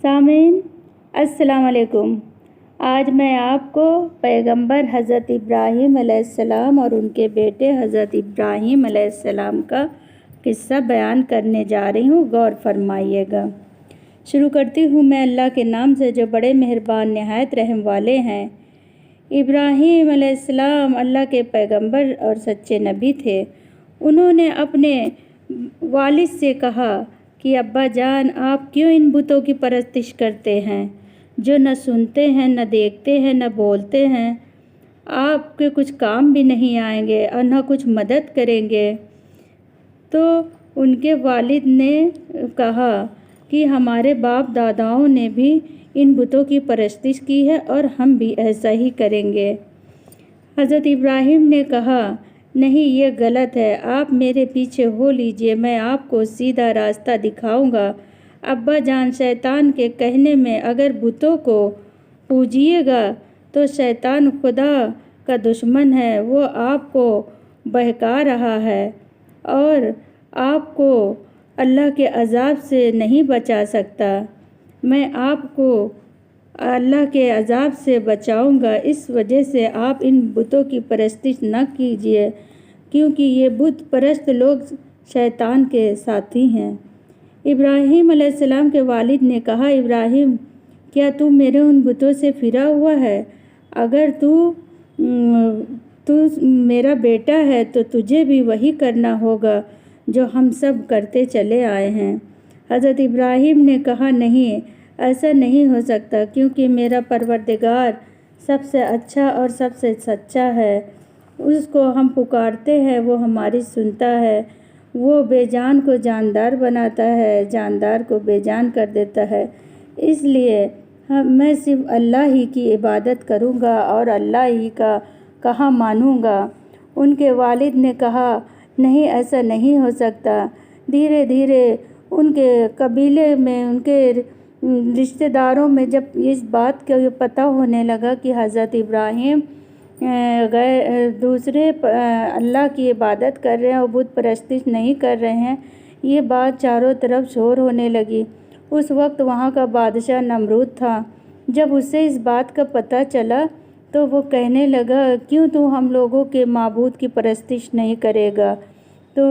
سامعین السلام علیکم۔ آج میں آپ کو پیغمبر حضرت ابراہیم علیہ السلام اور ان کے بیٹے حضرت ابراہیم علیہ السلام کا قصہ بیان کرنے جا رہی ہوں، غور فرمائیے گا۔ شروع کرتی ہوں میں اللہ کے نام سے جو بڑے مہربان نہایت رحم والے ہیں۔ ابراہیم علیہ السلام اللہ کے پیغمبر اور سچے نبی تھے۔ انہوں نے اپنے والد سے کہا کہ ابا جان، آپ کیوں ان بتوں کی پرستش کرتے ہیں جو نہ سنتے ہیں، نہ دیکھتے ہیں، نہ بولتے ہیں؟ آپ کے کچھ کام بھی نہیں آئیں گے اور نہ کچھ مدد کریں گے۔ تو ان کے والد نے کہا کہ ہمارے باپ داداؤں نے بھی ان بتوں کی پرستش کی ہے اور ہم بھی ایسا ہی کریں گے۔ حضرت ابراہیم نے کہا، نہیں، یہ غلط ہے، آپ میرے پیچھے ہو لیجئے، میں آپ کو سیدھا راستہ دکھاؤں گا۔ ابا جان، شیطان کے کہنے میں اگر بتوں کو پوجیے گا تو شیطان خدا کا دشمن ہے، وہ آپ کو بہکا رہا ہے اور آپ کو اللہ کے عذاب سے نہیں بچا سکتا۔ میں آپ کو اللہ کے عذاب سے بچاؤں گا، اس وجہ سے آپ ان بتوں کی پرستش نہ کیجیے، کیونکہ یہ بت پرست لوگ شیطان کے ساتھی ہیں۔ ابراہیم علیہ السلام کے والد نے کہا، ابراہیم، کیا تو میرے ان بتوں سے پھرا ہوا ہے؟ اگر تو میرا بیٹا ہے تو تجھے بھی وہی کرنا ہوگا جو ہم سب کرتے چلے آئے ہیں۔ حضرت ابراہیم نے کہا، نہیں، ایسا نہیں ہو سکتا، کیونکہ میرا پروردگار سب سے اچھا اور سب سے سچا ہے۔ اس کو ہم پکارتے ہیں، وہ ہماری سنتا ہے۔ وہ بے جان کو جاندار بناتا ہے، جاندار کو بے جان کر دیتا ہے۔ اس لیے میں صرف اللہ ہی کی عبادت کروں گا اور اللہ ہی کا کہا مانوں گا۔ ان کے والد نے کہا، نہیں، ایسا نہیں ہو سکتا۔ دھیرے دھیرے ان کے قبیلے میں، ان کے رشتہ داروں میں جب اس بات کا پتہ ہونے لگا کہ حضرت ابراہیم دوسرے اللہ کی عبادت کر رہے ہیں اور بت پرستش نہیں کر رہے ہیں، یہ بات چاروں طرف شور ہونے لگی۔ اس وقت وہاں کا بادشاہ نمرود تھا۔ جب اسے اس بات کا پتہ چلا تو وہ کہنے لگا، کیوں تو ہم لوگوں کے معبود کی پرستش نہیں کرے گا؟ تو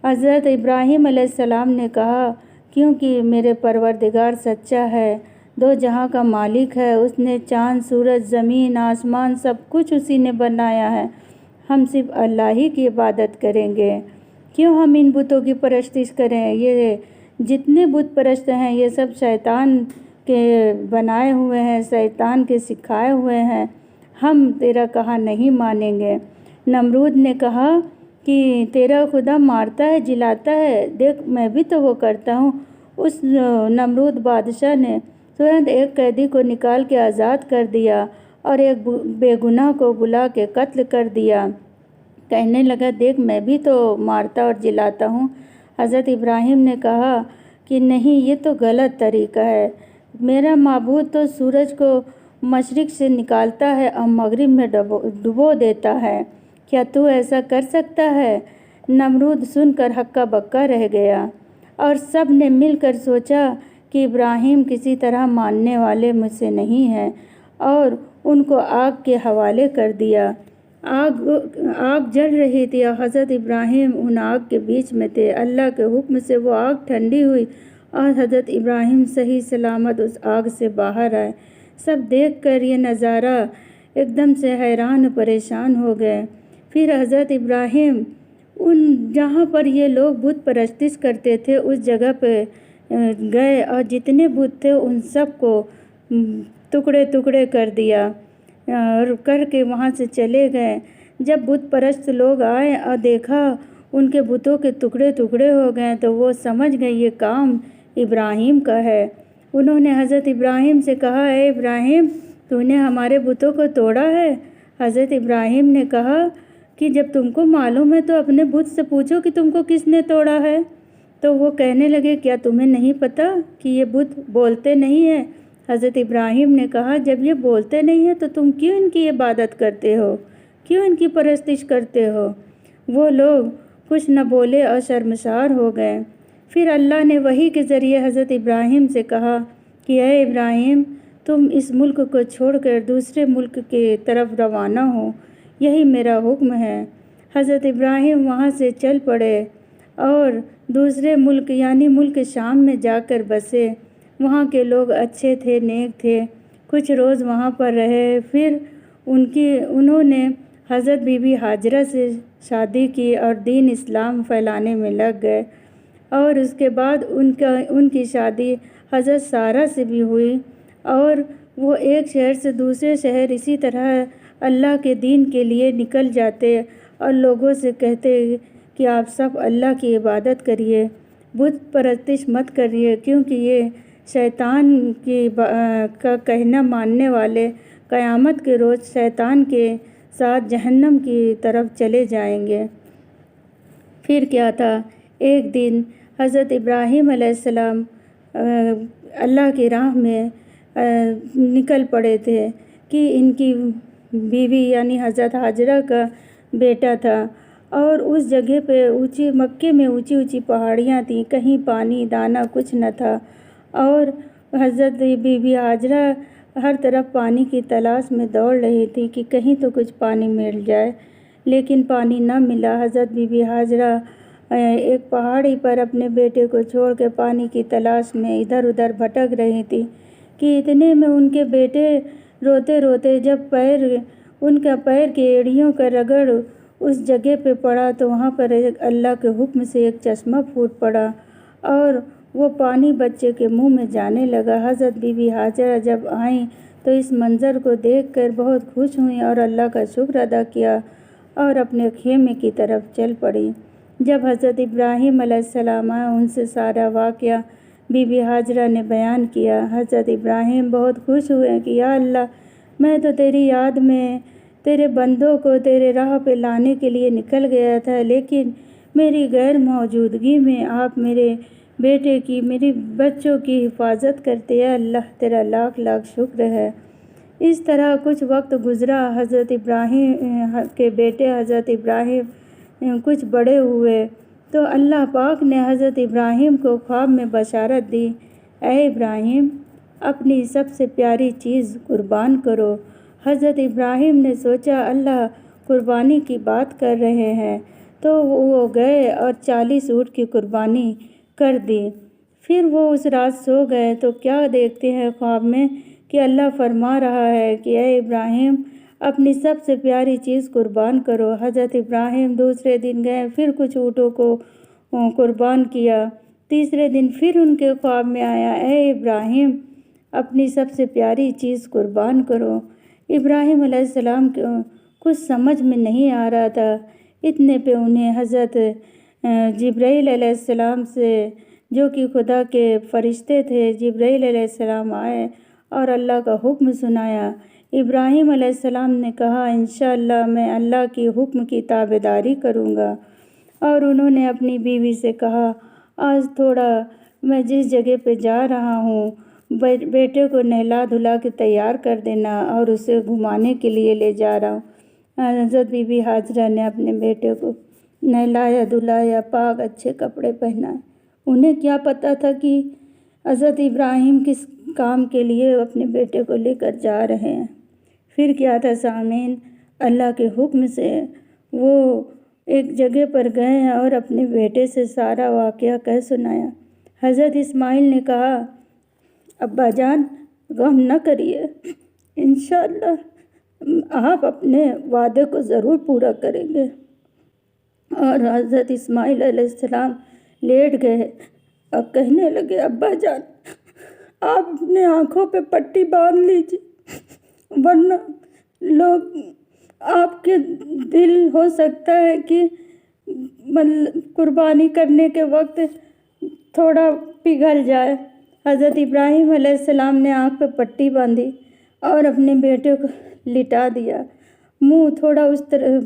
حضرت ابراہیم علیہ السلام نے کہا، کیونکہ میرے پروردگار سچا ہے، دو جہاں کا مالک ہے، اس نے چاند، سورج، زمین، آسمان سب کچھ اسی نے بنایا ہے۔ ہم صرف اللہ ہی کی عبادت کریں گے، کیوں ہم ان بتوں کی پرستش کریں؟ یہ جتنے بت پرست ہیں یہ سب شیطان کے بنائے ہوئے ہیں، شیطان کے سکھائے ہوئے ہیں، ہم تیرا کہا نہیں مانیں گے۔ نمرود نے کہا کہ تیرا خدا مارتا ہے، جلاتا ہے، دیکھ میں بھی تو وہ کرتا ہوں۔ اس نمرود بادشاہ نے ترنت ایک قیدی کو نکال کے آزاد کر دیا اور ایک بے گناہ کو بلا کے قتل کر دیا۔ کہنے لگا، دیکھ میں بھی تو مارتا اور جلاتا ہوں۔ حضرت ابراہیم نے کہا کہ نہیں، یہ تو غلط طریقہ ہے۔ میرا معبود تو سورج کو مشرق سے نکالتا ہے اور مغرب میں ڈبو دیتا ہے، کیا تو ایسا کر سکتا ہے؟ نمرود سن کر ہکا بکا رہ گیا اور سب نے مل کر سوچا کہ ابراہیم کسی طرح ماننے والے مجھ سے نہیں ہیں، اور ان کو آگ کے حوالے کر دیا۔ آگ جل رہی تھی اور حضرت ابراہیم ان آگ کے بیچ میں تھے۔ اللہ کے حکم سے وہ آگ ٹھنڈی ہوئی اور حضرت ابراہیم صحیح سلامت اس آگ سے باہر آئے۔ سب دیکھ کر یہ نظارہ ایک دم سے حیران و پریشان ہو گئے۔ پھر حضرت ابراہیم جہاں پر یہ لوگ بت پرستش کرتے تھے اس جگہ پہ گئے اور جتنے بت تھے ان سب کو ٹکڑے ٹکڑے کر دیا اور کر کے وہاں سے چلے گئے۔ جب بت پرست لوگ آئے اور دیکھا ان کے بتوں کے ٹکڑے ٹکڑے ہو گئے تو وہ سمجھ گئے یہ کام ابراہیم کا ہے۔ انہوں نے حضرت ابراہیم سے کہا، اے ابراہیم، تو نے ہمارے بتوں کو توڑا ہے؟ حضرت ابراہیم نے کہا کہ جب تم کو معلوم ہے تو اپنے بت سے پوچھو کہ تم کو کس نے توڑا ہے۔ تو وہ کہنے لگے، کیا تمہیں نہیں پتہ کہ یہ بت بولتے نہیں ہیں؟ حضرت ابراہیم نے کہا، جب یہ بولتے نہیں ہیں تو تم کیوں ان کی عبادت کرتے ہو، کیوں ان کی پرستش کرتے ہو؟ وہ لوگ کچھ نہ بولے اور شرمسار ہو گئے۔ پھر اللہ نے وحی کے ذریعے حضرت ابراہیم سے کہا کہ اے ابراہیم، تم اس ملک کو چھوڑ کر دوسرے ملک کی طرف روانہ ہو، یہی میرا حکم ہے۔ حضرت ابراہیم وہاں سے چل پڑے اور دوسرے ملک یعنی ملک شام میں جا کر بسے۔ وہاں کے لوگ اچھے تھے، نیک تھے۔ کچھ روز وہاں پر رہے، پھر انہوں نے حضرت بی بی ہاجرہ سے شادی کی اور دین اسلام پھیلانے میں لگ گئے، اور اس کے بعد ان کی شادی حضرت سارہ سے بھی ہوئی، اور وہ ایک شہر سے دوسرے شہر اسی طرح اللہ کے دین کے لیے نکل جاتے اور لوگوں سے کہتے کہ آپ سب اللہ کی عبادت کریے، بت پرستش مت کریے، کیونکہ یہ شیطان کا کہنا ماننے والے قیامت کے روز شیطان کے ساتھ جہنم کی طرف چلے جائیں گے۔ پھر کیا تھا، ایک دن حضرت ابراہیم علیہ السلام اللہ کی راہ میں نکل پڑے تھے کہ ان کی بیوی یعنی حضرت ہاجرہ کا بیٹا تھا، اور اس جگہ پہ مکے میں اونچی اونچی پہاڑیاں تھیں، کہیں پانی دانہ کچھ نہ تھا، اور حضرت بی بی ہاجرہ ہر طرف پانی کی تلاش میں دوڑ رہی تھی کہ کہیں تو کچھ پانی مل جائے، لیکن پانی نہ ملا۔ حضرت بی بی ہاجرہ ایک پہاڑی پر اپنے بیٹے کو چھوڑ کے پانی کی تلاش میں ادھر ادھر بھٹک رہی تھی کہ اتنے میں ان کے بیٹے روتے روتے جب ان کا پیر کے ایڑیوں کا رگڑ اس جگہ پہ پڑا تو وہاں پر اللہ کے حکم سے ایک چشمہ پھوٹ پڑا اور وہ پانی بچے کے منہ میں جانے لگا۔ حضرت بی بی ہاجرہ جب آئیں تو اس منظر کو دیکھ کر بہت خوش ہوئیں اور اللہ کا شکر ادا کیا اور اپنے خیمے کی طرف چل پڑی۔ جب حضرت ابراہیم علیہ السلام آئے، ان سے سارا واقعہ بی بی ہاجرہ نے بیان کیا۔ حضرت ابراہیم بہت خوش ہوئے کہ یا اللہ، میں تو تیری یاد میں تیرے بندوں کو تیرے راہ پہ لانے کے لیے نکل گیا تھا، لیکن میری غیر موجودگی میں آپ میرے بیٹے کی، میری بچوں کی حفاظت کرتے ہیں۔ اللہ تیرا لاکھ لاکھ شکر ہے۔ اس طرح کچھ وقت گزرا، حضرت ابراہیم کے بیٹے حضرت ابراہیم کچھ بڑے ہوئے تو اللہ پاک نے حضرت ابراہیم کو خواب میں بشارت دی، اے ابراہیم، اپنی سب سے پیاری چیز قربان کرو۔ حضرت ابراہیم نے سوچا اللہ قربانی کی بات کر رہے ہیں، تو وہ گئے اور 40 اونٹ کی قربانی کر دی۔ پھر وہ اس رات سو گئے تو کیا دیکھتے ہیں خواب میں کہ اللہ فرما رہا ہے کہ اے ابراہیم، اپنی سب سے پیاری چیز قربان کرو۔ حضرت ابراہیم دوسرے دن گئے، پھر کچھ اونٹوں کو قربان کیا۔ تیسرے دن پھر ان کے خواب میں آیا، اے ابراہیم، اپنی سب سے پیاری چیز قربان کرو۔ ابراہیم علیہ السلام کو کچھ سمجھ میں نہیں آ رہا تھا۔ اتنے پہ انہیں حضرت جبرائیل علیہ السلام سے، جو کہ خدا کے فرشتے تھے، جبرائیل علیہ السلام آئے اور اللہ کا حکم سنایا۔ ابراہیم علیہ السلام نے کہا، انشاءاللہ میں اللہ کی حکم کی تابعداری کروں گا، اور انہوں نے اپنی بیوی سے کہا، آج تھوڑا میں جس جگہ پہ جا رہا ہوں بیٹے کو نہلا دھلا کے تیار کر دینا اور اسے گھمانے کے لیے لے جا رہا ہوں۔ حضرت بی بی ہاجرہ نے اپنے بیٹے کو نہلایا دھلایا، پاک اچھے کپڑے پہنائے۔ انہیں کیا پتہ تھا کہ حضرت ابراہیم کس کام کے لیے اپنے بیٹے کو لے کر جا رہے ہیں۔ پھر کیا تھا سامعین، اللہ کے حکم سے وہ ایک جگہ پر گئے ہیں اور اپنے بیٹے سے سارا واقعہ کہہ سنایا۔ حضرت اسماعیل نے کہا، ابا جان غم نہ کریے، انشاءاللہ آپ اپنے وعدے کو ضرور پورا کریں گے۔ اور حضرت اسماعیل علیہ السلام لیٹ گئے اور کہنے لگے، ابا جان آپ اپنے آنکھوں پہ پٹی باندھ لیجیے، ورنہ لوگ آپ کے دل ہو سکتا ہے کہ قربانی کرنے کے وقت تھوڑا پگھل جائے۔ حضرت ابراہیم علیہ السلام نے آنکھ پہ پٹی باندھی اور اپنے بیٹے کو لٹا دیا، منہ تھوڑا اس طرح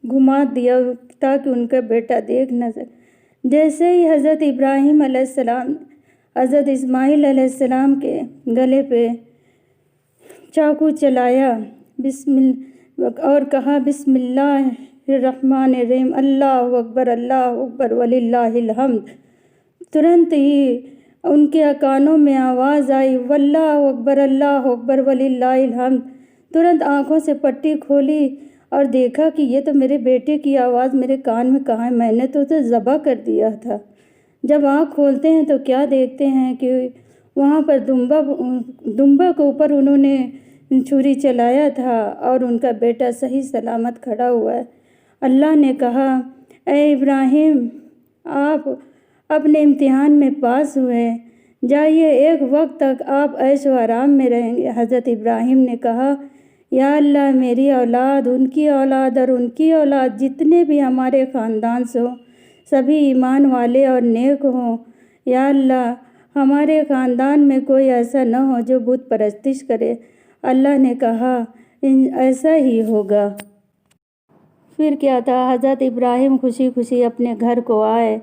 گھما دیا تاکہ ان کا بیٹا دیکھ نہ سکے۔ جیسے ہی حضرت ابراہیم علیہ السلام حضرت اسماعیل علیہ السلام کے گلے پہ چاقو چلایا اور کہا، بسم اللہ الرحمن الرحیم، اللہ اکبر وللہ الحمد، ترنت ہی ان کے کانوں میں آواز آئی، واللہ اکبر وللہ الحمد۔ ترنت آنکھوں سے پٹی کھولی اور دیکھا کہ یہ تو میرے بیٹے کی آواز میرے کان میں کہاں ہے، میں نے تو اسے ذبح کر دیا تھا۔ جب آنکھ کھولتے ہیں تو کیا دیکھتے ہیں کہ وہاں پر دمبا کے اوپر انہوں نے چھری چلایا تھا اور ان کا بیٹا صحیح سلامت کھڑا ہوا ہے۔ اللہ نے کہا، اے ابراہیم، آپ اپنے امتحان میں پاس ہوئے، جائیے، ایک وقت تک آپ عیش و آرام میں رہیں گے۔ حضرت ابراہیم نے کہا، یا اللہ، میری اولاد، ان کی اولاد اور ان کی اولاد، جتنے بھی ہمارے خاندان سے ہوں، سبھی ایمان والے اور نیک ہوں۔ یا اللہ، ہمارے خاندان میں کوئی ایسا نہ ہو جو بت پرستش کرے۔ اللہ نے کہا، ایسا ہی ہوگا۔ پھر کیا تھا، حضرت ابراہیم خوشی خوشی اپنے گھر کو آئے۔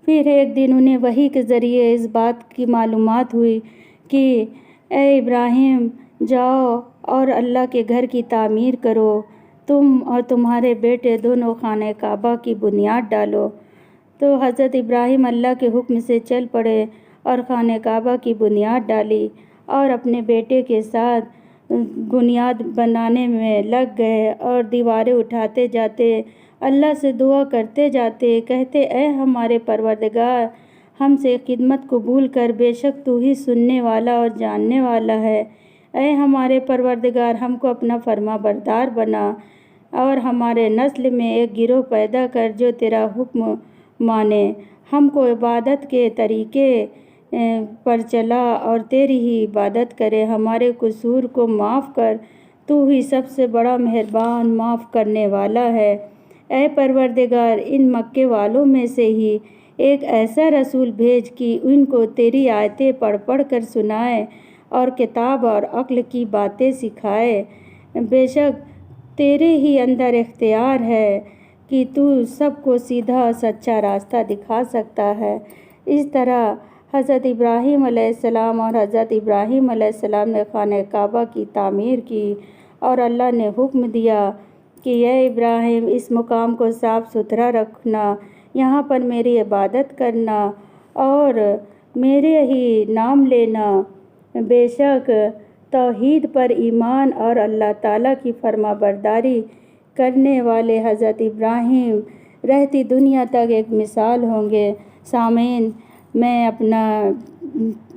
پھر ایک دن انہیں وحی کے ذریعے اس بات کی معلومات ہوئی کہ اے ابراہیم، جاؤ اور اللہ کے گھر کی تعمیر کرو، تم اور تمہارے بیٹے دونوں خانہ کعبہ کی بنیاد ڈالو۔ تو حضرت ابراہیم اللہ کے حکم سے چل پڑے اور خانہ کعبہ کی بنیاد ڈالی اور اپنے بیٹے کے ساتھ بنیاد بنانے میں لگ گئے اور دیواریں اٹھاتے جاتے، اللہ سے دعا کرتے جاتے، کہتے، اے ہمارے پروردگار، ہم سے خدمت قبول کر، بے شک تو ہی سننے والا اور جاننے والا ہے۔ اے ہمارے پروردگار، ہم کو اپنا فرما بردار بنا اور ہمارے نسل میں ایک گروہ پیدا کر جو تیرا حکم مانے، ہم کو عبادت کے طریقے پر چلا اور تیری ہی عبادت کرے، ہمارے قصور کو معاف کر، تو ہی سب سے بڑا مہربان معاف کرنے والا ہے۔ اے پروردگار، ان مکے والوں میں سے ہی ایک ایسا رسول بھیج کہ ان کو تیری آیتیں پڑھ پڑھ کر سنائے اور کتاب اور عقل کی باتیں سکھائے۔ بے شک تیرے ہی اندر اختیار ہے کہ تو سب کو سیدھا اور سچا راستہ دکھا سکتا ہے۔ اس طرح حضرت ابراہیم علیہ السلام اور حضرت ابراہیم علیہ السلام نے خانہ کعبہ کی تعمیر کی اور اللہ نے حکم دیا کہ اے ابراہیم، اس مقام کو صاف ستھرا رکھنا، یہاں پر میری عبادت کرنا اور میرے ہی نام لینا۔ بے شک توحید پر ایمان اور اللہ تعالیٰ کی فرما برداری کرنے والے حضرت ابراہیم رہتی دنیا تک ایک مثال ہوں گے۔ سامعین، میں اپنا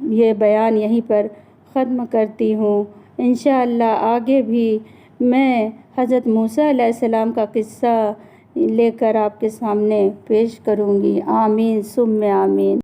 یہ بیان یہیں پر ختم کرتی ہوں۔ انشاءاللہ آگے بھی میں حضرت موسیٰ علیہ السلام کا قصہ لے کر آپ کے سامنے پیش کروں گی۔ آمین ثم آمین۔